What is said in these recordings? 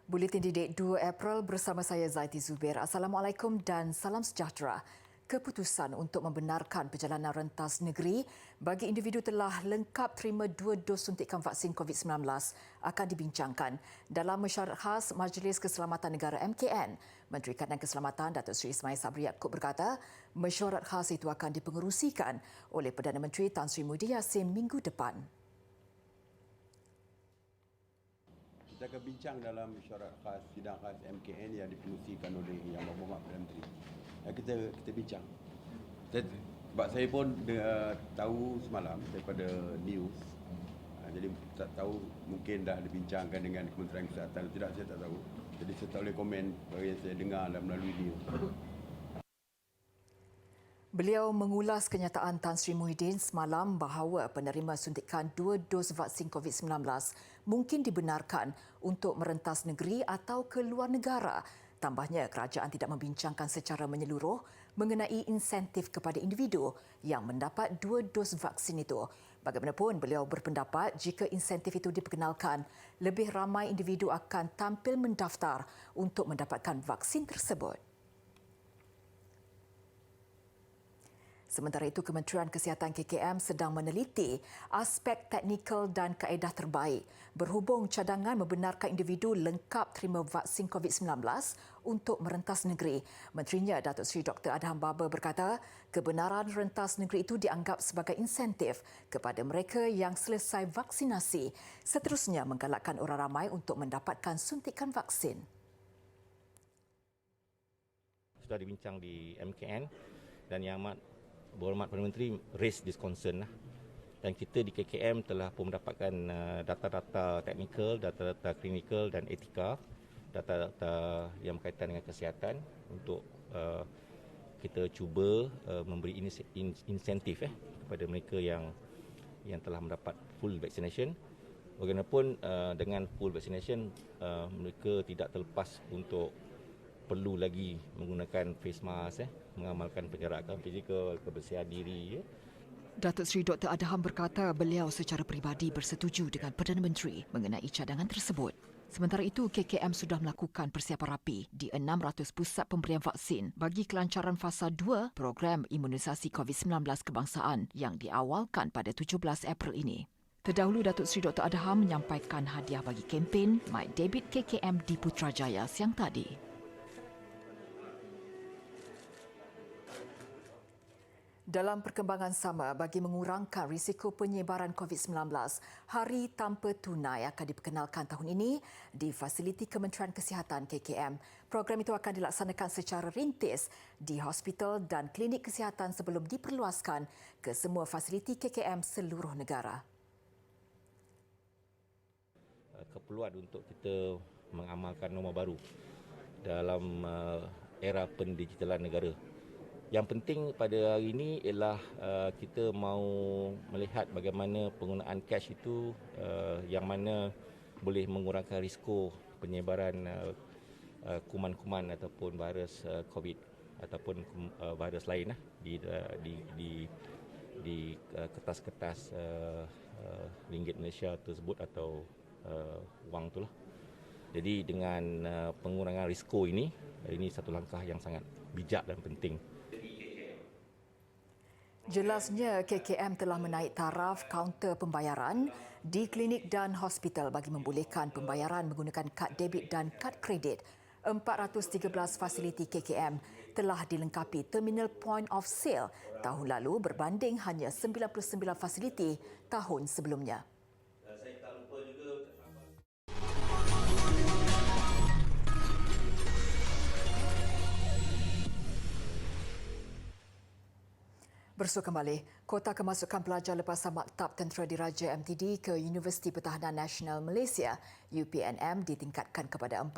Buletin Didik 2 April bersama saya Zaiti Zubir. Assalamualaikum dan salam sejahtera. Keputusan untuk membenarkan perjalanan rentas negeri bagi individu telah lengkap terima 2 dos suntikan vaksin COVID-19 akan dibincangkan dalam mesyuarat khas Majlis Keselamatan Negara MKN. Menteri Kanan Keselamatan Datuk Seri Ismail Sabri Yaakob berkata, mesyuarat khas itu akan dipengerusikan oleh Perdana Menteri Tan Sri Muhyiddin Yassin minggu depan. Kita akan bincang dalam mesyuarat khas sidang khas MKN yang dipengerusikan oleh Yang Berhormat Perdana Menteri. Kita bincang. Sebab saya pun tahu semalam daripada news. Jadi tak tahu mungkin dah dibincangkan dengan Kementerian Kesihatan. Tidak, saya tak tahu. Jadi saya tak boleh komen apa yang saya dengar melalui news. Beliau mengulas kenyataan Tan Sri Muhyiddin semalam bahawa penerima suntikan 2 dos vaksin COVID-19 mungkin dibenarkan untuk merentas negeri atau ke luar negara. Tambahnya, kerajaan tidak membincangkan secara menyeluruh mengenai insentif kepada individu yang mendapat 2 dos vaksin itu. Bagaimanapun, beliau berpendapat jika insentif itu diperkenalkan, lebih ramai individu akan tampil mendaftar untuk mendapatkan vaksin tersebut. Sementara itu, Kementerian Kesihatan KKM sedang meneliti aspek teknikal dan kaedah terbaik berhubung cadangan membenarkan individu lengkap terima vaksin COVID-19 untuk merentas negeri. Menterinya, Datuk Seri Dr. Adham Baba berkata, kebenaran rentas negeri itu dianggap sebagai insentif kepada mereka yang selesai vaksinasi, seterusnya menggalakkan orang ramai untuk mendapatkan suntikan vaksin. Sudah dibincang di MKN dan Yang Amat Berhormat Perdana Menteri raise this concern lah. Dan kita di KKM telah pun mendapatkan data-data teknikal, data-data klinikal dan etika, data-data yang berkaitan dengan kesihatan untuk kita cuba memberi insentif kepada mereka yang telah mendapat full vaccination. Bagaimanapun dengan full vaccination mereka tidak terlepas untuk perlu lagi menggunakan face mask, mengamalkan penjarakan fizikal, kebersihan diri. Datuk Seri Dr. Adham berkata beliau secara peribadi bersetuju dengan Perdana Menteri mengenai cadangan tersebut. Sementara itu, KKM sudah melakukan persiapan rapi di 600 pusat pemberian vaksin bagi kelancaran fasa 2 program imunisasi COVID-19 kebangsaan yang diawalkan pada 17 April ini. Terdahulu, Datuk Seri Dr. Adham menyampaikan hadiah bagi kempen My Debit KKM di Putrajaya siang tadi. Dalam perkembangan sama, bagi mengurangkan risiko penyebaran COVID-19, Hari Tanpa Tunai akan diperkenalkan tahun ini di fasiliti Kementerian Kesihatan KKM. Program itu akan dilaksanakan secara rintis di hospital dan klinik kesihatan sebelum diperluaskan ke semua fasiliti KKM seluruh negara. Keperluan untuk kita mengamalkan norma baru dalam era pendigitalan negara. Yang penting pada hari ini ialah kita mahu melihat bagaimana penggunaan cash itu yang mana boleh mengurangkan risiko penyebaran kuman-kuman ataupun virus COVID ataupun virus lain di kertas-kertas ringgit Malaysia tersebut atau wang itulah. Jadi dengan pengurangan risiko ini satu langkah yang sangat bijak dan penting. Jelasnya, KKM telah menaik taraf kaunter pembayaran di klinik dan hospital bagi membolehkan pembayaran menggunakan kad debit dan kad kredit. 413 fasiliti KKM telah dilengkapi terminal point of sale tahun lalu berbanding hanya 99 fasiliti tahun sebelumnya. Saya tak lupa juga Bersua kembali, kota kemasukan pelajar lepasan Maktab Tentera Diraja MTD ke Universiti Pertahanan Nasional Malaysia UPNM ditingkatkan kepada 40%.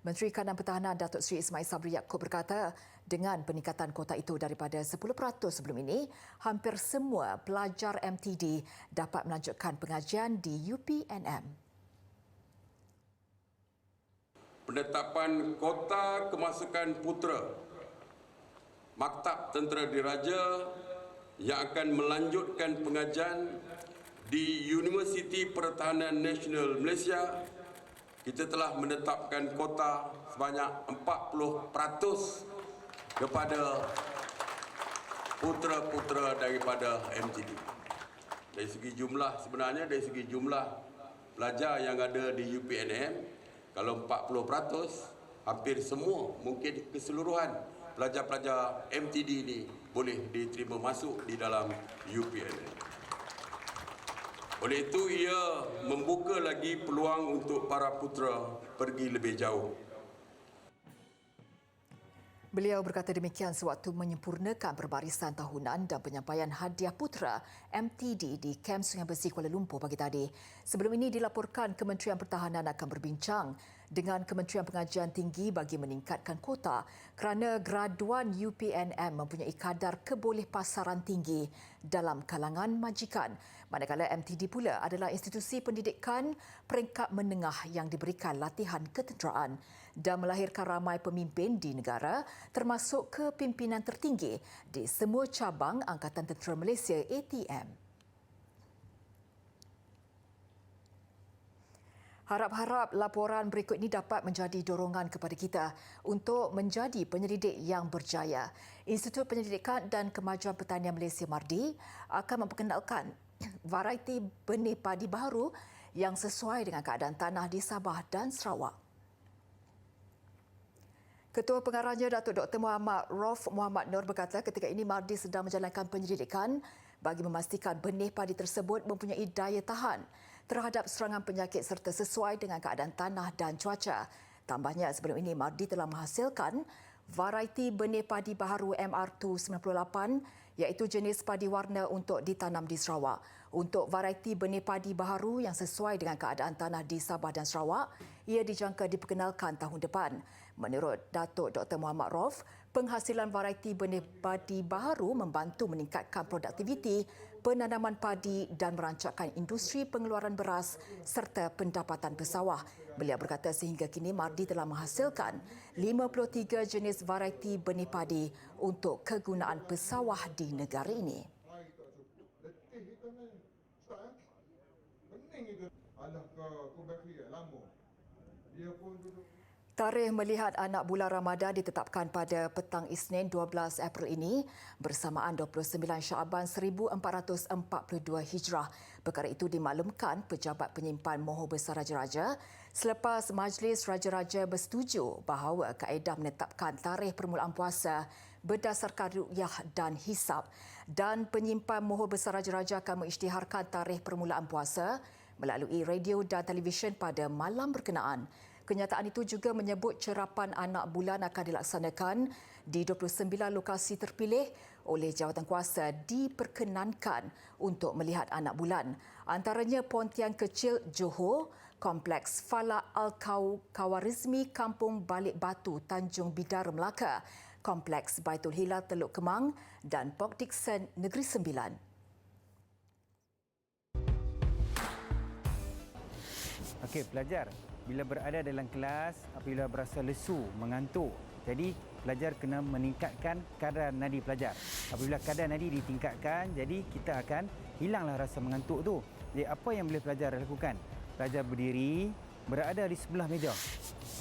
Menteri Kanan Pertahanan Datuk Seri Ismail Sabri Yaakob berkata, dengan peningkatan kota itu daripada 10% sebelum ini, hampir semua pelajar MTD dapat melanjutkan pengajian di UPNM. Penetapan kota kemasukan putera Maktab Tentera Diraja yang akan melanjutkan pengajian di Universiti Pertahanan Nasional Malaysia kita telah menetapkan kota sebanyak 40% kepada putera-putera daripada MTD. Dari segi jumlah, sebenarnya dari segi jumlah pelajar yang ada di UPNM, kalau 40%, hampir semua, mungkin keseluruhan pelajar-pelajar MTD ini boleh diterima masuk di dalam UPNM. Oleh itu, ia membuka lagi peluang untuk para putera pergi lebih jauh. Beliau berkata demikian sewaktu menyempurnakan perbarisan tahunan dan penyampaian hadiah putera MTD di Kem Sungai Besi Kuala Lumpur pagi tadi. Sebelum ini dilaporkan Kementerian Pertahanan akan berbincang dengan Kementerian Pengajian Tinggi bagi meningkatkan kuota kerana graduan UPNM mempunyai kadar kebolehpasaran tinggi dalam kalangan majikan. Manakala MTD pula adalah institusi pendidikan peringkat menengah yang diberikan latihan ketenteraan dan melahirkan ramai pemimpin di negara termasuk kepimpinan tertinggi di semua cabang Angkatan Tentera Malaysia ATM. Harap-harap laporan berikut ini dapat menjadi dorongan kepada kita untuk menjadi penyelidik yang berjaya. Institut Penyelidikan dan Kemajuan Pertanian Malaysia MARDI akan memperkenalkan varieti benih padi baru yang sesuai dengan keadaan tanah di Sabah dan Sarawak. Ketua Pengarahnya Datuk Dr. Muhammad Rauf Muhammad Nur berkata ketika ini MARDI sedang menjalankan penyelidikan bagi memastikan benih padi tersebut mempunyai daya tahan terhadap serangan penyakit serta sesuai dengan keadaan tanah dan cuaca. Tambahnya, sebelum ini MARDI telah menghasilkan varieti benih padi baharu MR298 iaitu jenis padi warna untuk ditanam di Sarawak. Untuk varieti benih padi baharu yang sesuai dengan keadaan tanah di Sabah dan Sarawak, ia dijangka diperkenalkan tahun depan. Menurut Datuk Dr. Muhammad Rauf, penghasilan varieti benih padi baharu membantu meningkatkan produktiviti penanaman padi dan merancangkan industri pengeluaran beras serta pendapatan pesawah. Beliau berkata sehingga kini MARDI telah menghasilkan 53 jenis varieti benih padi untuk kegunaan pesawah di negara ini. Tarikh melihat anak bulan Ramadan ditetapkan pada petang Isnin 12 April ini bersamaan 29 Syaban 1442 Hijrah. Perkara itu dimaklumkan Pejabat Penyimpan Moho Besar Raja-Raja selepas Majlis Raja-Raja bersetuju bahawa kaedah menetapkan tarikh permulaan puasa berdasarkan ru'yah dan hisab, dan Penyimpan Moho Besar Raja-Raja akan mengisytiharkan tarikh permulaan puasa melalui radio dan televisyen pada malam berkenaan. Kenyataan itu juga menyebut cerapan anak bulan akan dilaksanakan di 29 lokasi terpilih oleh jawatankuasa diperkenankan untuk melihat anak bulan. Antaranya Pontian Kecil Johor, Kompleks Falak Al-Kawarizmi Kampung Balik Batu Tanjung Bidara Melaka, Kompleks Baitul Hilal Teluk Kemang dan Port Dickson Negeri Sembilan. Okey, pelajar bila berada dalam kelas, apabila berasa lesu, mengantuk, jadi pelajar kena meningkatkan kadar nadi pelajar. Apabila kadar nadi ditingkatkan, jadi kita akan hilanglah rasa mengantuk tu. Jadi apa yang boleh pelajar lakukan? Pelajar berdiri, berada di sebelah meja.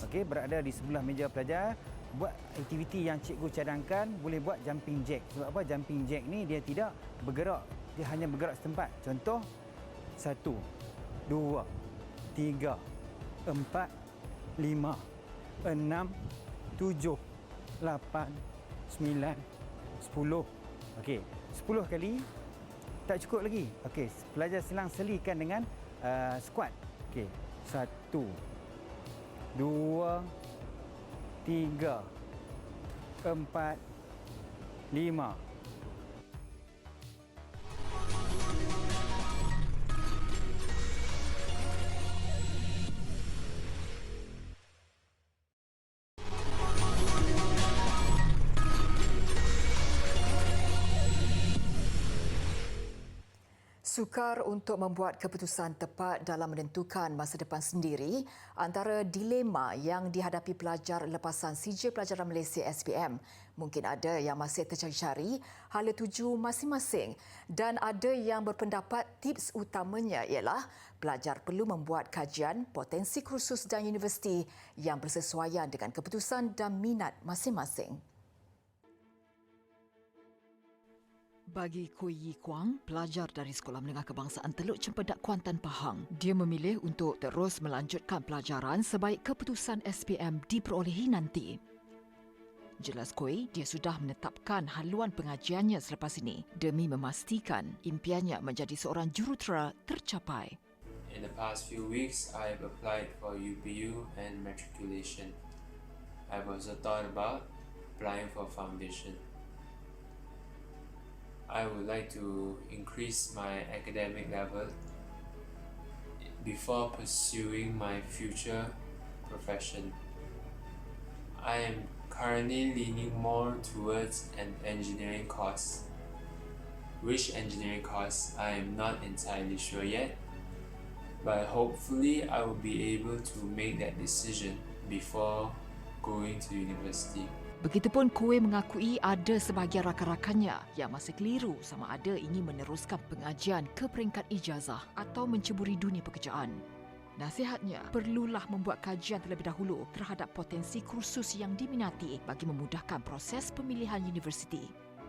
Okey, berada di sebelah meja pelajar, buat aktiviti yang cikgu cadangkan, boleh buat jumping jack. Sebab apa? Jumping jack ni dia tidak bergerak, dia hanya bergerak setempat. Contoh 1 2 3 4, 5, 6, 7, 8, 9, 10. Okey, 10 kali tak cukup lagi. Okey, pelajar selang selikan dengan squat. Okey, 1, 2, 3, 4, 5. Sukar untuk membuat keputusan tepat dalam menentukan masa depan sendiri antara dilema yang dihadapi pelajar lepasan CJ Pelajaran Malaysia SPM. Mungkin ada yang masih tercari-cari hala tuju masing-masing dan ada yang berpendapat tips utamanya ialah pelajar perlu membuat kajian potensi kursus dan universiti yang bersesuaian dengan keputusan dan minat masing-masing. Bagi Kui Yi Kuang, pelajar dari Sekolah Menengah Kebangsaan Teluk Cempedak Kuantan Pahang, dia memilih untuk terus melanjutkan pelajaran sebaik keputusan SPM diperolehi nanti. Jelas Kui, dia sudah menetapkan haluan pengajiannya selepas ini demi memastikan impiannya menjadi seorang jurutera tercapai. In the past few weeks, I have applied for UPU and matriculation. I've also thought about applying for foundation. I would like to increase my academic level before pursuing my future profession. I am currently leaning more towards an engineering course. Which engineering course I am not entirely sure yet, but hopefully I will be able to make that decision before going to university. Begitupun Kui mengakui ada sebahagian rakan-rakannya yang masih keliru sama ada ingin meneruskan pengajian ke peringkat ijazah atau menceburi dunia pekerjaan. Nasihatnya, perlulah membuat kajian terlebih dahulu terhadap potensi kursus yang diminati bagi memudahkan proses pemilihan universiti.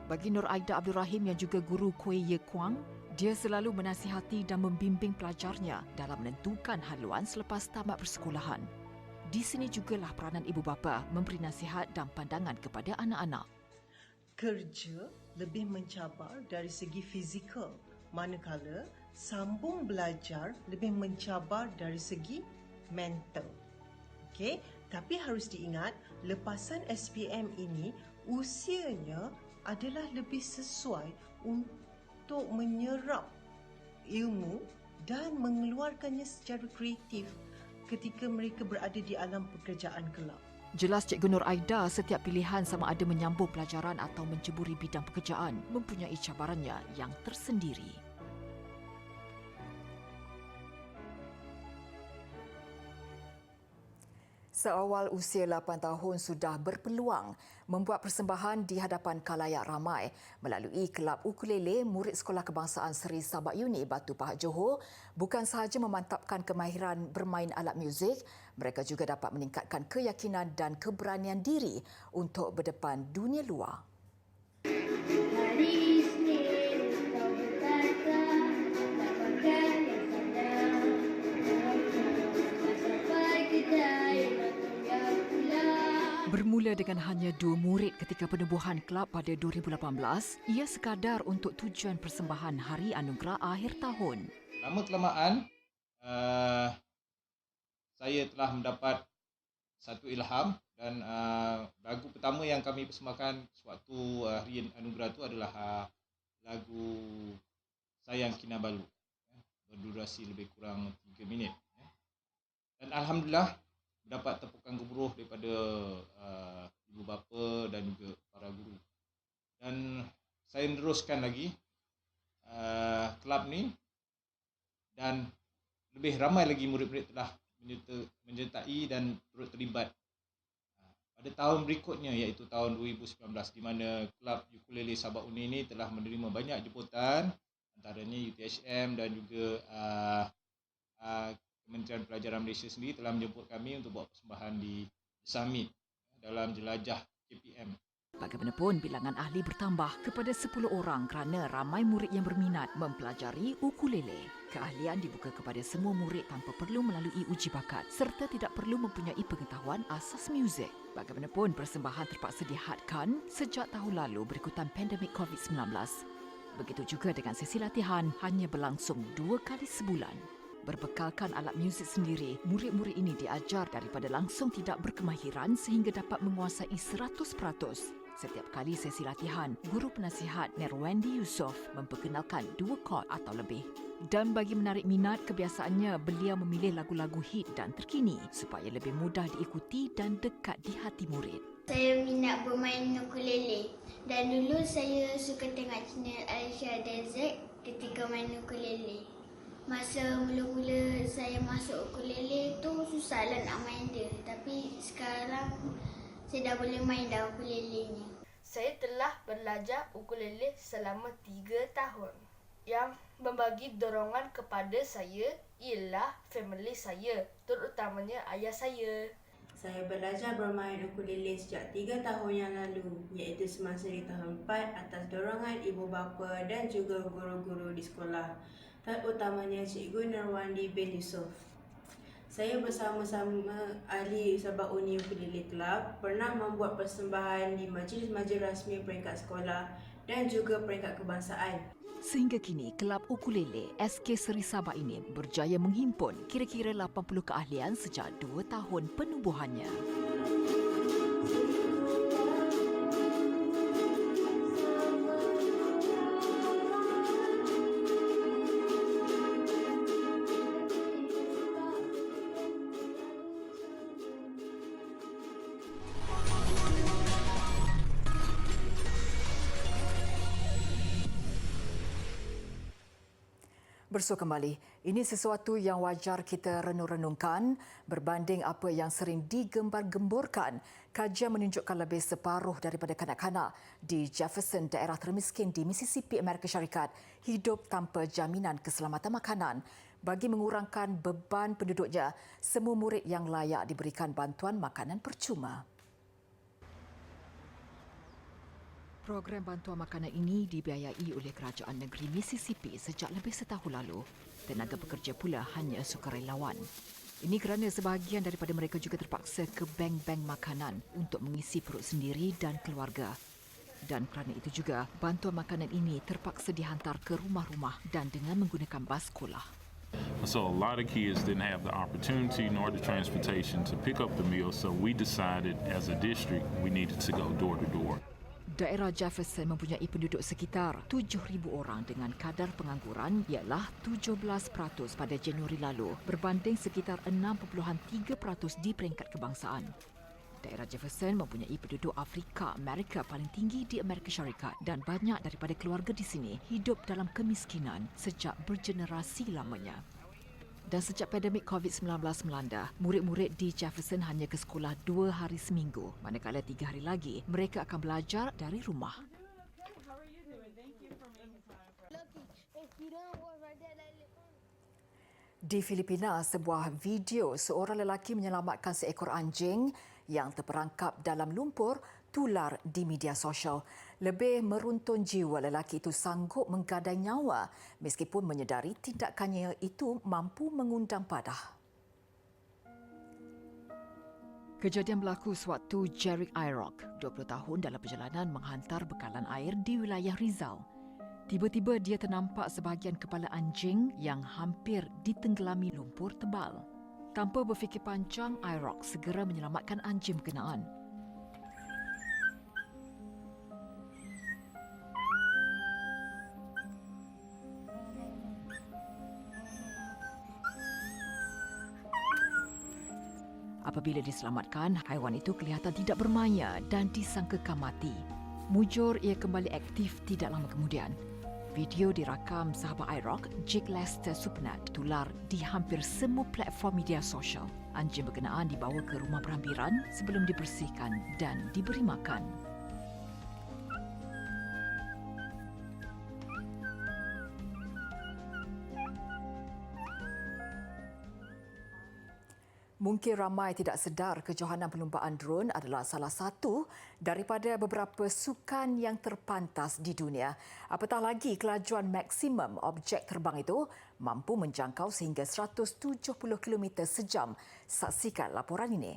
Bagi Nur Aida Abdul Rahim yang juga guru Kui Yi Kuang, dia selalu menasihati dan membimbing pelajarnya dalam menentukan haluan selepas tamat persekolahan. Di sini jugalah peranan ibu bapa memberi nasihat dan pandangan kepada anak-anak. Kerja lebih mencabar dari segi fizikal, manakala sambung belajar lebih mencabar dari segi mental. Okey, tapi harus diingat lepasan SPM ini usianya adalah lebih sesuai untuk menyerap ilmu dan mengeluarkannya secara kreatif ketika mereka berada di alam pekerjaan kelak. Jelas Cikgu Nur Aida, setiap pilihan sama ada menyambung pelajaran atau menceburi bidang pekerjaan mempunyai cabarannya yang tersendiri. Seawal usia 8 tahun sudah berpeluang membuat persembahan di hadapan khalayak ramai melalui kelab ukulele murid Sekolah Kebangsaan Seri Sabak Uni Batu Pahat Johor bukan sahaja memantapkan kemahiran bermain alat muzik, mereka juga dapat meningkatkan keyakinan dan keberanian diri untuk berdepan dunia luar. Bermula dengan hanya 2 murid ketika penubuhan kelab pada 2018, ia sekadar untuk tujuan persembahan Hari Anugerah akhir tahun. Lama-kelamaan, saya telah mendapat satu ilham dan lagu pertama yang kami persembahkan sewaktu Hari Anugerah itu adalah lagu Sayang Kinabalu, berdurasi lebih kurang 3 minit. Dan Alhamdulillah, dapat tepukan gemuruh daripada ibu bapa dan juga para guru. Dan saya meneruskan lagi kelab ni dan lebih ramai lagi murid-murid telah menyertai dan turut terlibat pada tahun berikutnya, iaitu tahun 2019, di mana kelab ukulele Sabak Uni ini telah menerima banyak jemputan, antaranya UTHM dan juga Kementerian Pelajaran Malaysia sendiri telah menjemput kami untuk buat persembahan di Summit dalam jelajah KPM. Bagaimanapun, bilangan ahli bertambah kepada 10 orang kerana ramai murid yang berminat mempelajari ukulele. Keahlian dibuka kepada semua murid tanpa perlu melalui uji bakat serta tidak perlu mempunyai pengetahuan asas muzik. Bagaimanapun, persembahan terpaksa dihadkan sejak tahun lalu berikutan pandemik COVID-19. Begitu juga dengan sesi latihan hanya berlangsung 2 kali sebulan. Berbekalkan alat muzik sendiri, murid-murid ini diajar daripada langsung tidak berkemahiran sehingga dapat menguasai 100%. Setiap kali sesi latihan, guru penasihat Nerwendi Yusof memperkenalkan 2 chord atau lebih. Dan bagi menarik minat, kebiasaannya beliau memilih lagu-lagu hit dan terkini supaya lebih mudah diikuti dan dekat di hati murid. Saya minat bermain ukulele dan dulu saya suka tengok channel Alicia Dezek ketika main ukulele. Masa mula-mula saya masuk ukulele tu susahlah nak main dia. Tapi sekarang saya dah boleh main dah ukulelenya. Saya telah belajar ukulele selama 3 tahun. Yang membagi dorongan kepada saya ialah family saya, terutamanya ayah saya. Saya belajar bermain ukulele sejak 3 tahun yang lalu, iaitu semasa di tahun 4 atas dorongan ibu bapa dan juga guru-guru di sekolah, terutamanya Cikgu Nurwandi bin Yusof. Saya bersama-sama ahli Sabah Uni Ukulele Club pernah membuat persembahan di majlis-majlis rasmi peringkat sekolah dan juga peringkat kebangsaan. Sehingga kini, Kelab Ukulele SK Seri Sabah ini berjaya menghimpun kira-kira 80 keahlian sejak 2 tahun penubuhannya. Bersua kembali, ini sesuatu yang wajar kita renung-renungkan berbanding apa yang sering digembar-gemburkan. Kajian menunjukkan lebih separuh daripada kanak-kanak di Jefferson, daerah termiskin di Mississippi, Amerika Syarikat, hidup tanpa jaminan keselamatan makanan. Bagi mengurangkan beban penduduknya, semua murid yang layak diberikan bantuan makanan percuma. Program bantuan makanan ini dibiayai oleh Kerajaan Negeri Mississippi sejak lebih setahun lalu. Tenaga pekerja pula hanya sukarelawan. Ini kerana sebahagian daripada mereka juga terpaksa ke bank-bank makanan untuk mengisi perut sendiri dan keluarga. Dan kerana itu juga, bantuan makanan ini terpaksa dihantar ke rumah-rumah dan dengan menggunakan bas sekolah. So a lot of kids didn't have the opportunity nor the transportation to pick up the meal, so we decided as a district we needed to go door to door. Daerah Jefferson mempunyai penduduk sekitar 7,000 orang dengan kadar pengangguran ialah 17% pada Januari lalu berbanding sekitar 6.3% di peringkat kebangsaan. Daerah Jefferson mempunyai penduduk Afrika Amerika paling tinggi di Amerika Syarikat dan banyak daripada keluarga di sini hidup dalam kemiskinan sejak bergenerasi lamanya. Dan sejak pandemik COVID-19 melanda, murid-murid di Jefferson hanya ke sekolah 2 hari seminggu, manakala 3 hari lagi mereka akan belajar dari rumah. Di Filipina, sebuah video seorang lelaki menyelamatkan seekor anjing yang terperangkap dalam lumpur tular di media sosial. Lebih meruntun jiwa, lelaki itu sanggup menggadai nyawa meskipun menyedari tindakannya itu mampu mengundang padah. Kejadian berlaku sewaktu Jerick Irock, 20 tahun dalam perjalanan menghantar bekalan air di wilayah Rizal. Tiba-tiba dia ternampak sebahagian kepala anjing yang hampir ditenggelami lumpur tebal. Tanpa berfikir panjang, Irock segera menyelamatkan anjing berkenaan. Apabila diselamatkan, haiwan itu kelihatan tidak bermaya dan disangkakan mati. Mujur ia kembali aktif tidak lama kemudian. Video dirakam sahabat Irock, Jake Lester Supnat, tular di hampir semua platform media sosial. Anjing berkenaan dibawa ke rumah berhampiran sebelum dibersihkan dan diberi makan. Mungkin ramai tidak sedar kejohanan perlumbaan drone adalah salah satu daripada beberapa sukan yang terpantas di dunia. Apatah lagi kelajuan maksimum objek terbang itu mampu menjangkau sehingga 170 km sejam. Saksikan laporan ini.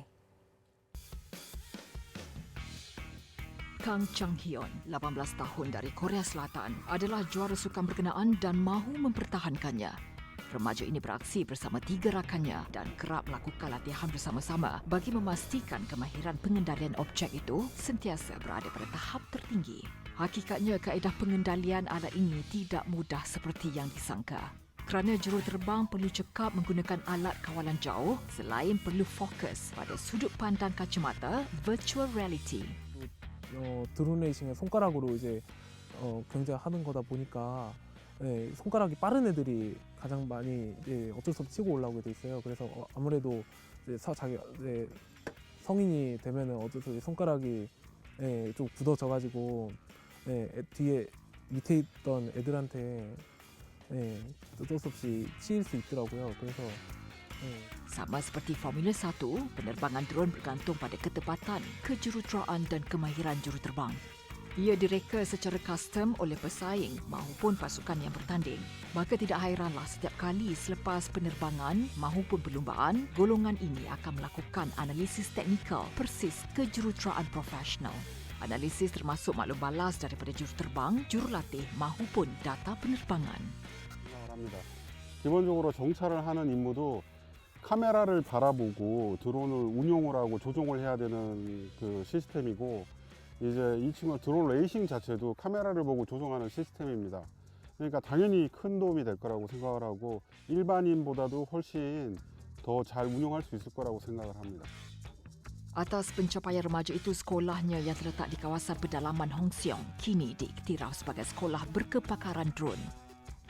Kang Chang-hyun, 18 tahun dari Korea Selatan, adalah juara sukan berkenaan dan mahu mempertahankannya. Remaja ini beraksi bersama 3 rakannya dan kerap melakukan latihan bersama-sama bagi memastikan kemahiran pengendalian objek itu sentiasa berada pada tahap tertinggi. Hakikatnya, kaedah pengendalian alat ini tidak mudah seperti yang disangka. Kerana juruterbang perlu cekap menggunakan alat kawalan jauh selain perlu fokus pada sudut pandang kacamata virtual reality. 드론 레이싱을 손가락으로 이제 굉장히 하는 거다 보니까 손가락이 빠른 애들이 가장 많이 어쩔 수 없이 치고 올라오게 돼 있어요. 그래서 아무래도 자기 성인이 되면은 어쩔 수 없이 손가락이 좀 굳어져가지고 뒤에 밑에 있던 애들한테 어쩔 수 없이 치일 수 있더라고요. 그래서 Sama seperti Formula 1, penerbangan drone bergantung pada ketepatan, kejuruteraan dan kemahiran juruterbang. Ia direka secara custom oleh pesaing maupun pasukan yang bertanding. Maka tidak hairanlah setiap kali selepas penerbangan maupun perlumbaan, golongan ini akan melakukan analisis teknikal persis kejuruteraan profesional. Analisis termasuk maklum balas daripada juruterbang, jurulatih maupun data penerbangan. 기본적으로 정찰을 하는 임무도 카메라를 바라보고 드론을 운용을 하고 조종을 해야 되는 그 시스템이고, 이제 이 친구 드론 레이싱 자체도 카메라를 보고 조종하는 시스템입니다. 그러니까 당연히 큰 도움이 될 거라고 생각을 하고 일반인보다도 훨씬 더 잘 운용할 수 있을 거라고 생각을 합니다. Atas pencapaian remaja itu, sekolahnya yang terletak di kawasan pedalaman Hong Siong kini diiktiraf sebagai sekolah berkepakaran drone.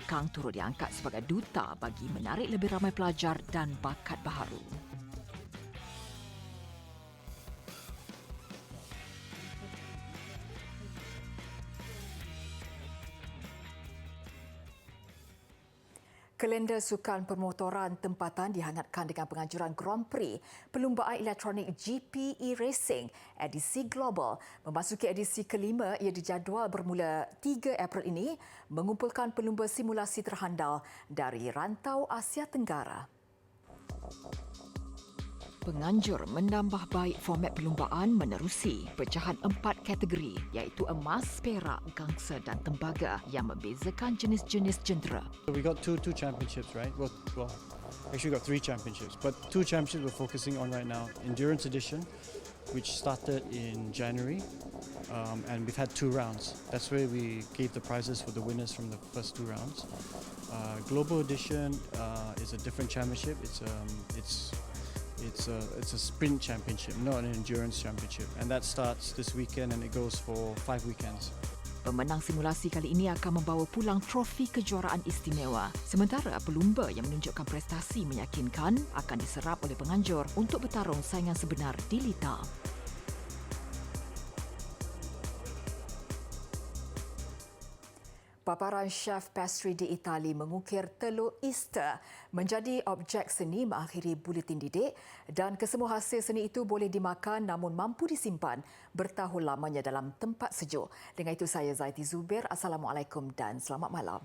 Kang turut diangkat sebagai duta bagi menarik lebih ramai pelajar dan bakat baharu. Kalender sukan permotoran tempatan dihangatkan dengan penganjuran Grand Prix perlumbaan elektronik GP e-Racing edisi global. Memasuki edisi kelima, ia dijadual bermula 3 April ini mengumpulkan pelumba simulasi terhandal dari rantau Asia Tenggara. Penganjur menambah baik format perlumbaan menerusi pecahan 4 kategori iaitu emas, perak, gangsa dan tembaga yang membezakan jenis-jenis jentera. We got two championships, right? Well, actually got 3 championships, but 2 championships we're focusing on right now. Endurance Edition, which started in January, and we've had 2 rounds. That's where we gave the prizes for the winners from the first 2 rounds. Global Edition is a different championship. It's a sprint championship, not an endurance championship, and that starts this weekend and it goes for 5 weekends. Pemenang simulasi kali ini akan membawa pulang trofi kejuaraan istimewa. Sementara pelumba yang menunjukkan prestasi meyakinkan akan diserap oleh penganjur untuk bertarung saingan sebenar di litar. Paparan chef pastry di Itali mengukir telur Easter menjadi objek seni mengakhiri buletin didik dan kesemua hasil seni itu boleh dimakan namun mampu disimpan bertahun lamanya dalam tempat sejuk. Dengan itu saya Zaiti Zubir. Assalamualaikum dan selamat malam.